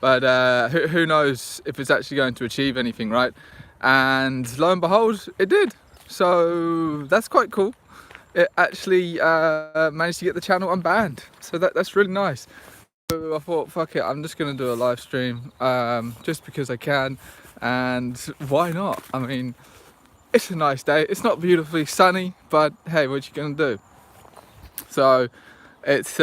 but who knows if it's actually going to achieve anything, right? And lo and behold, it did. So that's quite cool. It actually managed to get the channel unbanned, so that's really nice. So I thought, fuck it, I'm just gonna do a live stream just because I can, and why not? I mean, it's a nice day. It's not beautifully sunny, but hey, what you gonna do? So it's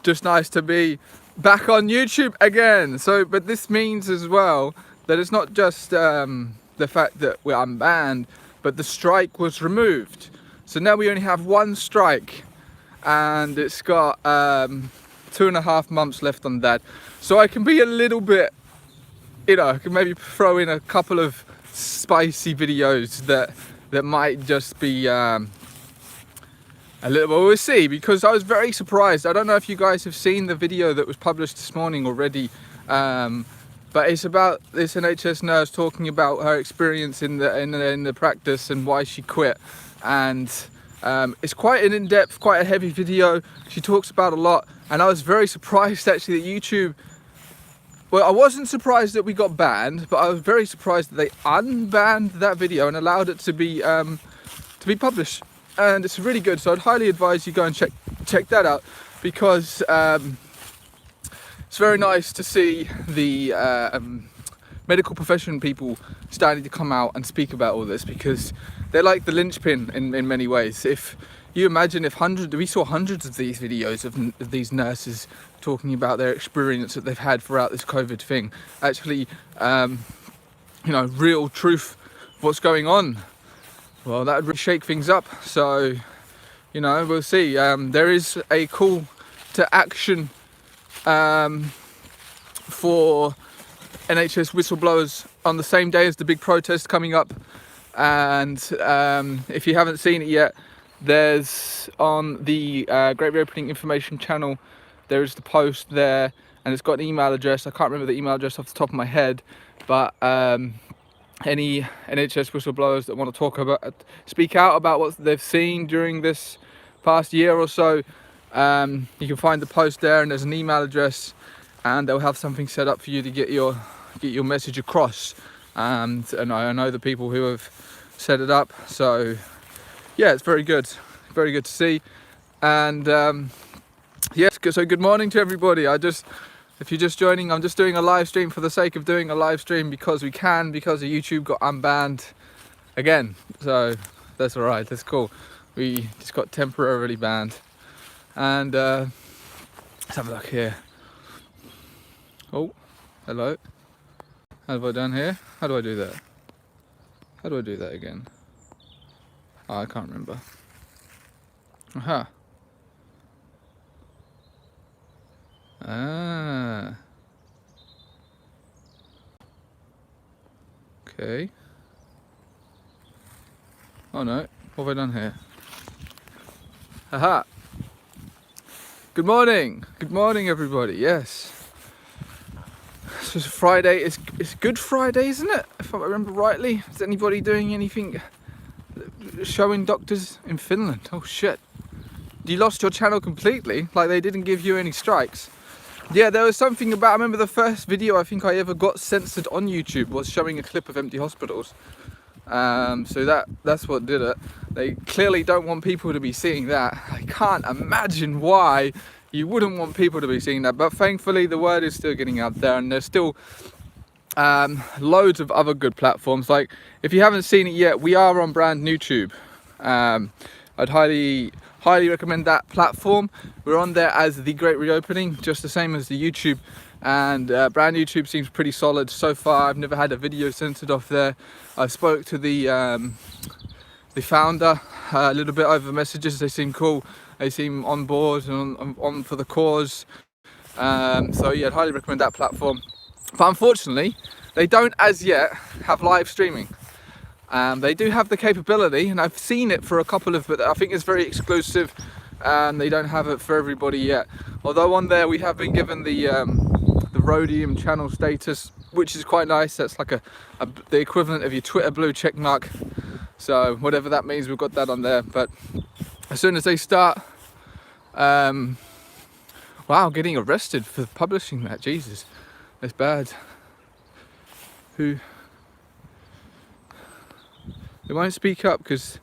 just nice to be back on YouTube again. So, but this means as well that it's not just the fact that we're unbanned, but the strike was removed. So now we only have one strike, and it's got 2.5 months left on that. So I can be a little bit, you know, I can maybe throw in a couple of spicy videos that might just be a little, well, we'll see, because I was very surprised. I don't know if you guys have seen the video that was published this morning already, but it's about this NHS nurse talking about her experience in the practice and why she quit. And it's quite an in-depth, quite a heavy video. She talks about a lot, and I was very surprised actually that YouTube, well, I wasn't surprised that we got banned, but I was very surprised that they unbanned that video and allowed it to be published. And it's really good, so I'd highly advise you go and check that out, because it's very nice to see the medical profession people starting to come out and speak about all this, because they're like the linchpin in many ways. If you imagine if we saw hundreds of these videos of these nurses talking about their experience that they've had throughout this COVID thing, actually, you know, real truth of what's going on, well, that would really shake things up. So, you know, we'll see. There is a call to action for NHS whistleblowers on the same day as the big protest coming up. And if you haven't seen it yet, there's on the Great Reopening information channel, there is the post there, and it's got an email address. I can't remember the email address off the top of my head, but any NHS whistleblowers that want to speak out about what they've seen during this past year or so, you can find the post there, and there's an email address, and they'll have something set up for you to get your message across. And I know the people who have set it up, so yeah, it's very good to see. And yes, so good morning to everybody. If you're just joining, I'm just doing a live stream for the sake of doing a live stream, because we can, because the YouTube got unbanned again. So that's all right, that's cool. We just got temporarily banned. And let's have a look here. Oh, hello. How have I done here? How do I do that? How do I do that again? Oh, I can't remember. Aha. Ah. Okay. Oh no, what have I done here? Aha. Good morning everybody, yes. So it's Friday, it's Good Friday, isn't it? If I remember rightly. Is anybody doing anything, showing doctors in Finland? Oh shit. You lost your channel completely? Like they didn't give you any strikes? Yeah, there was something about, I remember the first video I think I ever got censored on YouTube was showing a clip of empty hospitals. So that's what did it. They clearly don't want people to be seeing that. I can't imagine why you wouldn't want people to be seeing that, but thankfully the word is still getting out there, and there's still loads of other good platforms. Like, if you haven't seen it yet, we are on BRANDNEWTUBE. I'd highly recommend that platform. We're on there as The Great Reopening, just the same as the YouTube, and BRANDNEWTUBE seems pretty solid so far. I've never had a video censored off there. I spoke to the founder a little bit over messages. They seem cool, they seem on board and on for the cause. So yeah, I'd highly recommend that platform. But unfortunately, they don't as yet have live streaming. They do have the capability, and I've seen it for a couple of, but I think it's very exclusive, and they don't have it for everybody yet. Although on there we have been given the Rhodium channel status, which is quite nice. That's like the equivalent of your Twitter blue check mark. So whatever that means, we've got that on there. But as soon as they start, wow, getting arrested for publishing that, Jesus. It's bad. Who they won't speak up because,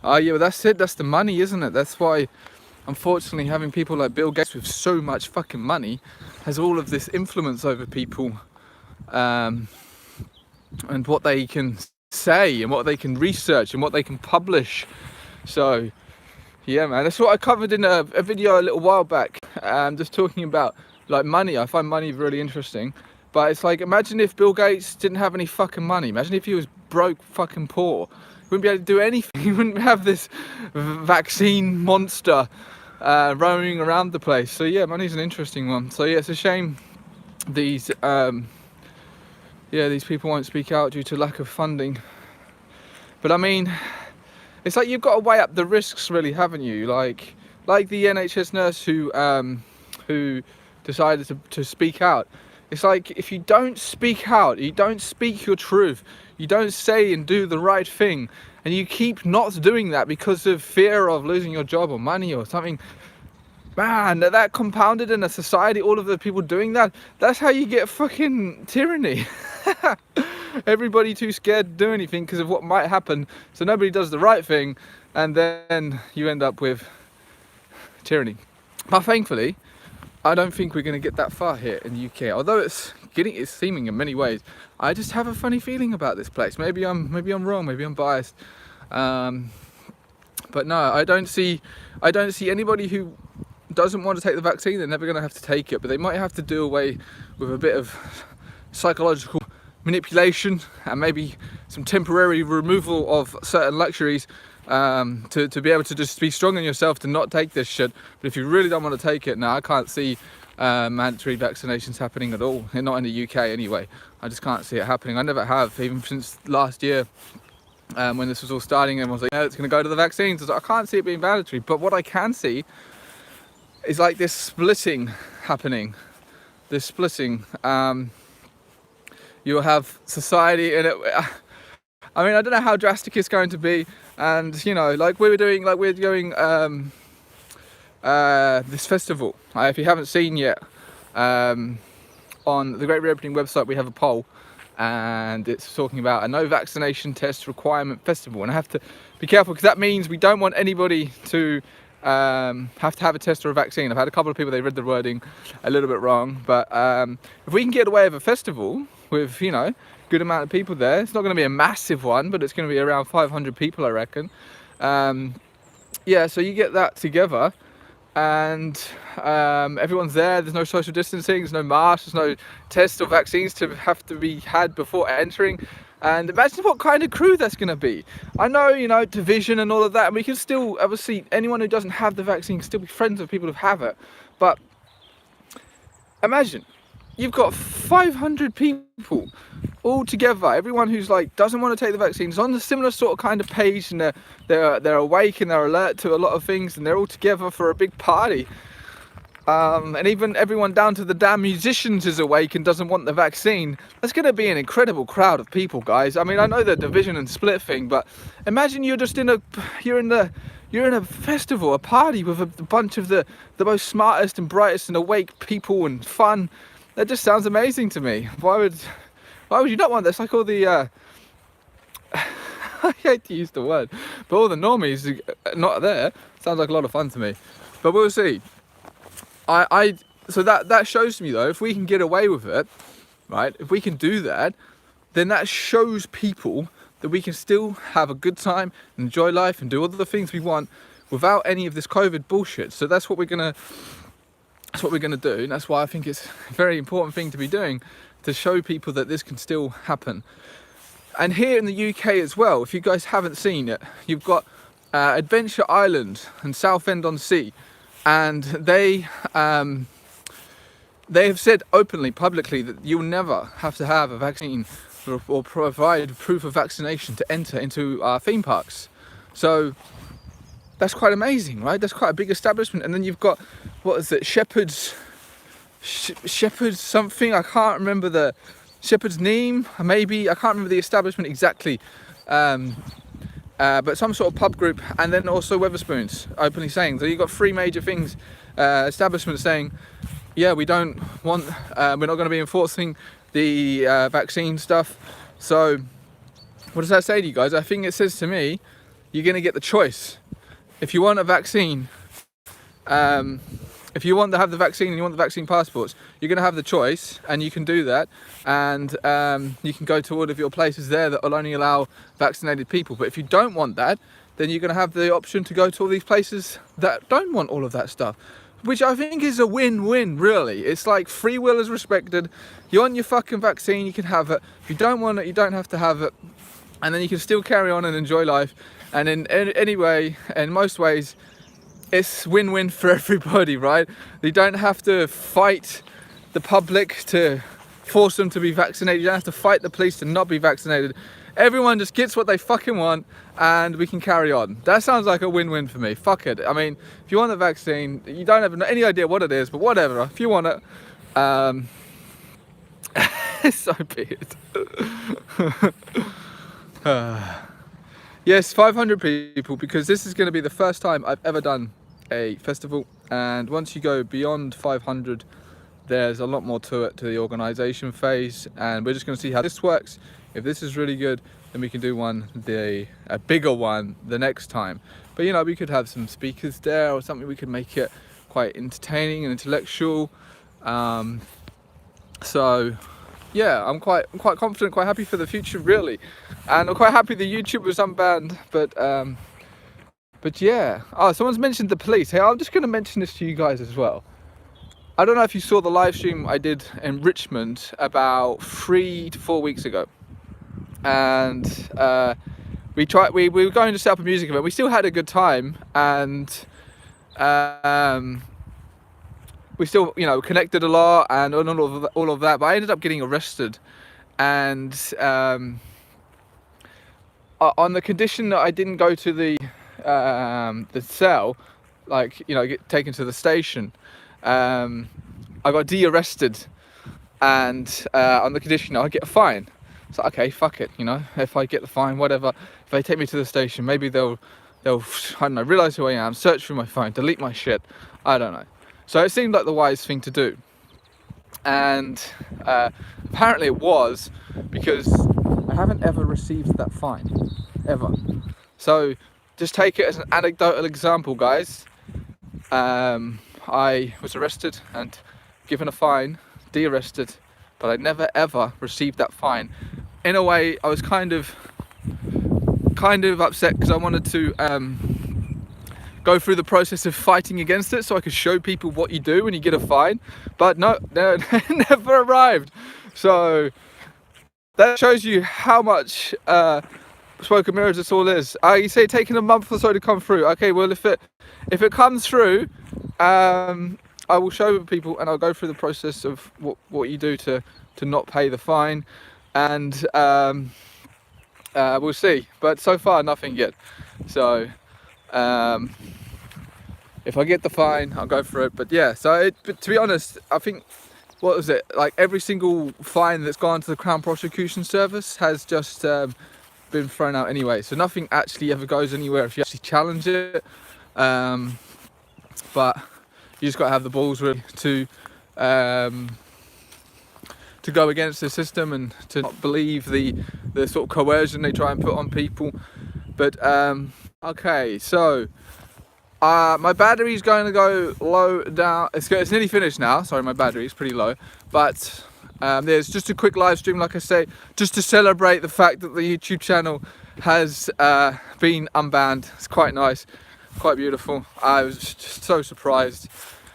yeah, well that's it. That's the money, isn't it? That's why, unfortunately, having people like Bill Gates with so much fucking money has all of this influence over people, and what they can say and what they can research and what they can publish. So yeah, man, that's what I covered in a video a little while back, just talking about like money. I find money really interesting, but it's like, imagine if Bill Gates didn't have any fucking money. Imagine if he was broke, fucking poor. He wouldn't be able to do anything. He wouldn't have this vaccine monster roaming around the place. So yeah, money's an interesting one. So yeah, it's a shame these these people won't speak out due to lack of funding. But I mean, it's like you've got to weigh up the risks, really, haven't you? Like the NHS nurse who decided to speak out. It's like, if you don't speak out, you don't speak your truth, you don't say and do the right thing, and you keep not doing that because of fear of losing your job or money or something, man, that compounded in a society, all of the people doing that, that's how you get fucking tyranny. Everybody too scared to do anything because of what might happen, so nobody does the right thing, and then you end up with tyranny. But thankfully, I don't think we're going to get that far here in the UK, although it's seeming in many ways. I just have a funny feeling about this place. Maybe I'm wrong, maybe I'm biased, but no, I don't see anybody who doesn't want to take the vaccine. They're never going to have to take it, but they might have to do away with a bit of psychological manipulation and maybe some temporary removal of certain luxuries, to be able to just be strong in yourself to not take this shit. But if you really don't want to take it, now I can't see mandatory vaccinations happening at all, not in the UK anyway. I just can't see it happening. I never have, even since last year, when this was all starting. Everyone was like, "No, it's going to go to the vaccines." I was like, I can't see it being mandatory, but what I can see is like this splitting happening. This splitting. You'll have society, and I mean, I don't know how drastic it's going to be, and you know, like we're doing this festival. If you haven't seen yet, on the Great Reopening website we have a poll, and it's talking about a no vaccination test requirement festival, and I have to be careful because that means we don't want anybody to have to have a test or a vaccine. I've had a couple of people, they read the wording a little bit wrong, but if we can get away with a festival with, you know, good amount of people there, it's not going to be a massive one, but it's going to be around 500 people, I reckon. Yeah, so you get that together, and everyone's there. There's no social distancing, there's no masks, there's no tests or vaccines to have to be had before entering. And imagine what kind of crew that's going to be. I know, you know, division and all of that, and we can still, obviously, anyone who doesn't have the vaccine can still be friends with people who have it. But imagine, you've got 500 people all together, everyone who's like doesn't want to take the vaccine is on a similar sort of kind of page, and they're awake and they're alert to a lot of things, and they're all together for a big party. And even everyone down to the damn musicians is awake and doesn't want the vaccine. That's going to be an incredible crowd of people, guys. I mean, I know the division and split thing, but imagine you're just in a festival, a party with a bunch of the most smartest and brightest and awake people and fun. That just sounds amazing to me. Why would you not want this? Like all the I hate to use the word, but all the normies not there. Sounds like a lot of fun to me, but we'll see. So that shows me, though, if we can get away with it, right, if we can do that, then that shows people that we can still have a good time, enjoy life, and do all the things we want without any of this COVID bullshit. So that's what we're gonna do, and that's why I think it's a very important thing to be doing, to show people that this can still happen. And here in the UK as well, if you guys haven't seen it, you've got Adventure Island and Southend-on-Sea. And they have said openly, publicly, that you'll never have to have a vaccine or provide proof of vaccination to enter into our theme parks. So that's quite amazing, right? That's quite a big establishment. And then you've got, what is it, Shepherd's something, I can't remember the Shepherd's name, maybe, I can't remember the establishment exactly. But some sort of pub group, and then also Wetherspoons openly saying, so you've got three major things, establishments saying, yeah, we don't want, we're not going to be enforcing the vaccine stuff. So what does that say to you guys? I think it says to me, you're going to get the choice. If you want a vaccine, if you want to have the vaccine and you want the vaccine passports, you're going to have the choice, and you can do that, and you can go to all of your places there that will only allow vaccinated people. But if you don't want that, then you're going to have the option to go to all these places that don't want all of that stuff, which I think is a win-win, really. It's like free will is respected. You want your fucking vaccine, you can have it. If you don't want it, you don't have to have it, and then you can still carry on and enjoy life. And in any way, in most ways, it's win-win for everybody, right? You don't have to fight the public to force them to be vaccinated. You don't have to fight the police to not be vaccinated. Everyone just gets what they fucking want, and we can carry on. That sounds like a win-win for me. Fuck it. I mean, if you want the vaccine, you don't have any idea what it is, but whatever. If you want it, so be it. Yes, 500 people, because this is going to be the first time I've ever done a festival, and once you go beyond 500, there's a lot more to it, to the organisation phase, and we're just going to see how this works. If this is really good, then we can do a bigger one the next time. But you know, we could have some speakers there or something. We could make it quite entertaining and intellectual. So yeah, I'm quite confident, quite happy for the future, really, and I'm quite happy the YouTube was unbanned. But yeah, oh, someone's mentioned the police. Hey, I'm just going to mention this to you guys as well. I don't know if you saw the live stream I did in Richmond about 3 to 4 weeks ago, and we were going to set up a music event. We still had a good time, and we still, you know, connected a lot and all of that. But I ended up getting arrested, and on the condition that I didn't go to the cell, like, you know, get taken to the station. I got de-arrested, and on the condition I get a fine. So okay, fuck it, you know, if I get the fine, whatever. If they take me to the station, maybe they'll I don't know, realise who I am, search through my phone, delete my shit. I don't know. So it seemed like the wise thing to do, and apparently it was, because I haven't ever received that fine, ever. So just take it as an anecdotal example, guys. I was arrested and given a fine, de-arrested, but I never ever received that fine. In a way, I was kind of upset, because I wanted to go through the process of fighting against it, so I could show people what you do when you get a fine. But no, it never arrived. So that shows you how much smoke and mirrors this all is. You say taking a month or so to come through. Okay, well, if it comes through, I will show people, and I'll go through the process of what you do to not pay the fine, and we'll see. But so far, nothing yet. So if I get the fine, I'll go for it. But yeah, but to be honest, I think, what was it, like every single fine that's gone to the Crown Prosecution Service has just been thrown out anyway. So nothing actually ever goes anywhere if you actually challenge it. But you just got to have the balls really to go against the system, and to not believe the sort of coercion they try and put on people. But okay, so my battery's going to go low down. It's nearly finished now. Sorry, my battery's pretty low. But there's just a quick live stream, like I say, just to celebrate the fact that the YouTube channel has been unbanned. It's quite nice, quite beautiful. I was just so surprised.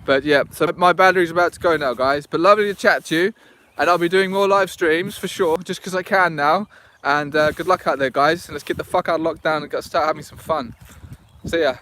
But yeah, so my battery's about to go now, guys. But lovely to chat to you, and I'll be doing more live streams for sure, just because I can now. And good luck out there, guys. And let's get the fuck out of lockdown and start having some fun. See ya.